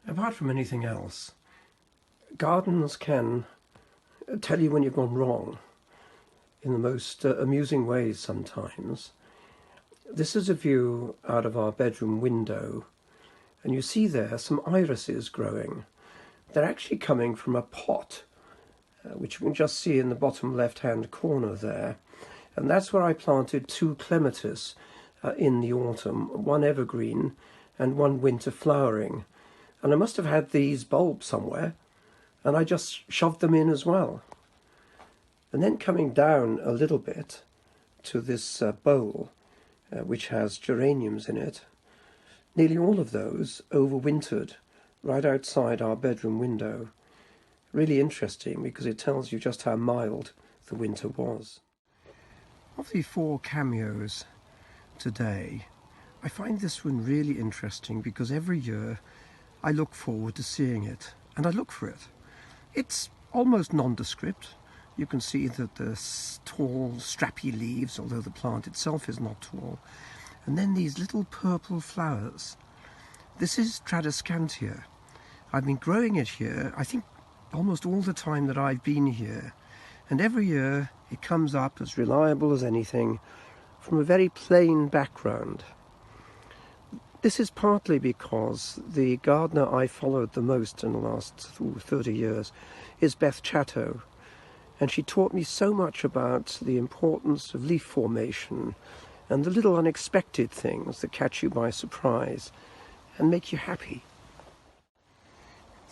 Apart from anything else, gardens can tell you when you've gone wrong in the most amusing ways sometimes. This is a view out of our bedroom window, and you see there some irises growing. They're actually coming from a pot, which you can just see in the bottom left-hand corner there. And that's where I planted two clematis in the autumn, one evergreen and one winter flowering. And I must have had these bulbs somewhere, and I just shoved them in as well. And then coming down a little bit to this bowl, which has geraniums in it, nearly all of those overwintered right outside our bedroom window. Really interesting because it tells you just how mild the winter was. Of the 4 cameos today, I find this one really interesting because every year I look forward to seeing it, and I look for it. It's almost nondescript. You can see that the tall, strappy leaves, although the plant itself is not tall. And then these little purple flowers. This is Tradescantia. I've been growing it here, I think, almost all the time that I've been here. And every year it comes up as reliable as anything from a very plain background. This is partly because the gardener I followed the most in the last 30 years is Beth Chatto. And she taught me so much about the importance of leaf formation and the little unexpected things that catch you by surprise and make you happy.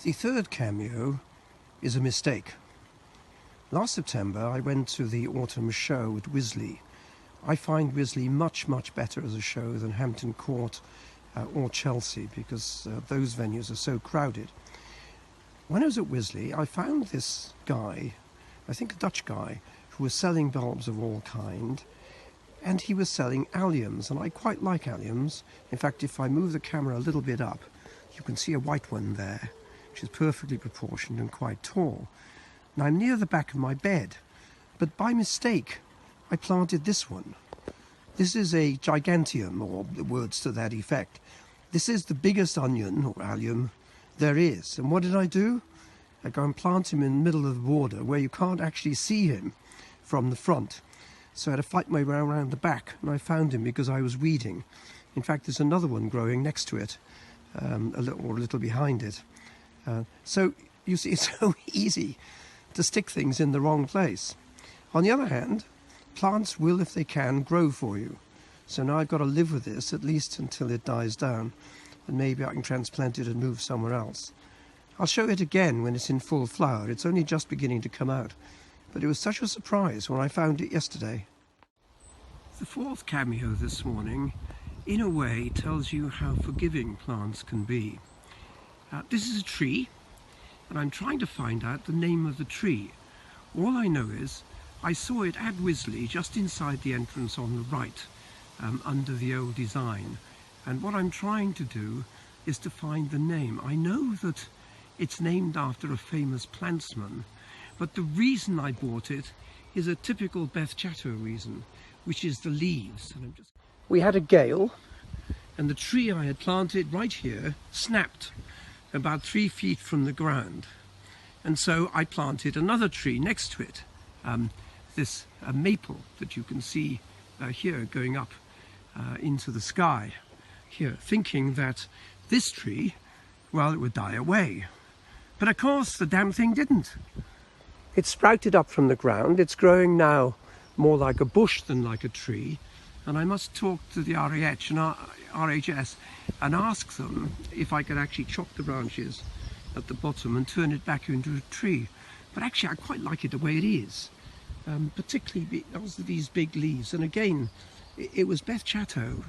The third cameo is a mistake. Last September I went to the autumn show at Wisley. I find Wisley much better as a show than Hampton Court or Chelsea because those venues are so crowded. When I was at Wisley I found this guy, I think a Dutch guy, who was selling bulbs of all kind, and he was selling alliums, and I quite like alliums. In fact, if I move the camera a little bit up, you can see a white one there, which is perfectly proportioned and quite tall. Now I'm near the back of my bed, but by mistake I planted this one. This is a giganteum, or the words to that effect. This is the biggest onion, or allium, there is. And what did I do? I go and plant him in the middle of the border where you can't actually see him from the front. So I had to fight my way around the back, and I found him because I was weeding. In fact, there's another one growing next to it, a little behind it. So you see, it's so easy to stick things in the wrong place. On the other hand, plants will, if they can, grow for you. So now I've got to live with this at least until it dies down, and maybe I can transplant it and move somewhere else. I'll show it again when it's in full flower. It's only just beginning to come out, but it was such a surprise when I found it yesterday. The fourth cameo this morning, in a way, tells you how forgiving plants can be. This is a tree, and I'm trying to find out the name of the tree. All I know is I saw it at Wisley just inside the entrance on the right, under the old design. And what I'm trying to do is to find the name. I know that it's named after a famous plantsman, but the reason I bought it is a typical Beth Chatto reason, which is the leaves. We had a gale, and the tree I had planted right here snapped about 3 feet from the ground. And so I planted another tree next to it, this maple that you can see here going up into the sky here, thinking that this tree, well, it would die away. But of course the damn thing didn't. It sprouted up from the ground. It's growing now more like a bush than like a tree, and I must talk to the RHS and ask them if I could actually chop the branches at the bottom and turn it back into a tree. But actually I quite like it the way it is, particularly because of these big leaves. And again, it was Beth Chatto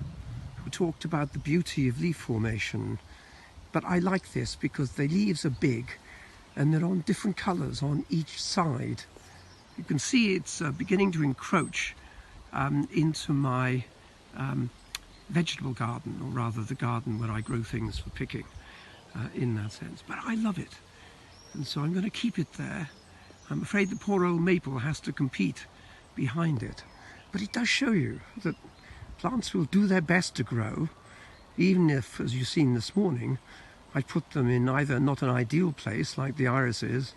who talked about the beauty of leaf formation. But I like this because the leaves are big and they're on different colours on each side. You can see it's beginning to encroach into my vegetable garden, or rather the garden where I grow things for picking, in that sense. But I love it, and so I'm going to keep it there. I'm afraid the poor old maple has to compete behind it. But it does show you that plants will do their best to grow, even if, as you've seen this morning, I put them in either not an ideal place, like the irises,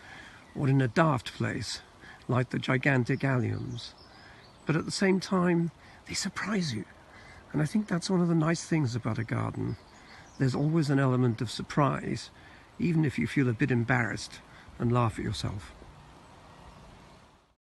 or in a daft place, like the gigantic alliums. But at the same time, they surprise you. And I think that's one of the nice things about a garden. There's always an element of surprise, even if you feel a bit embarrassed and laugh at yourself.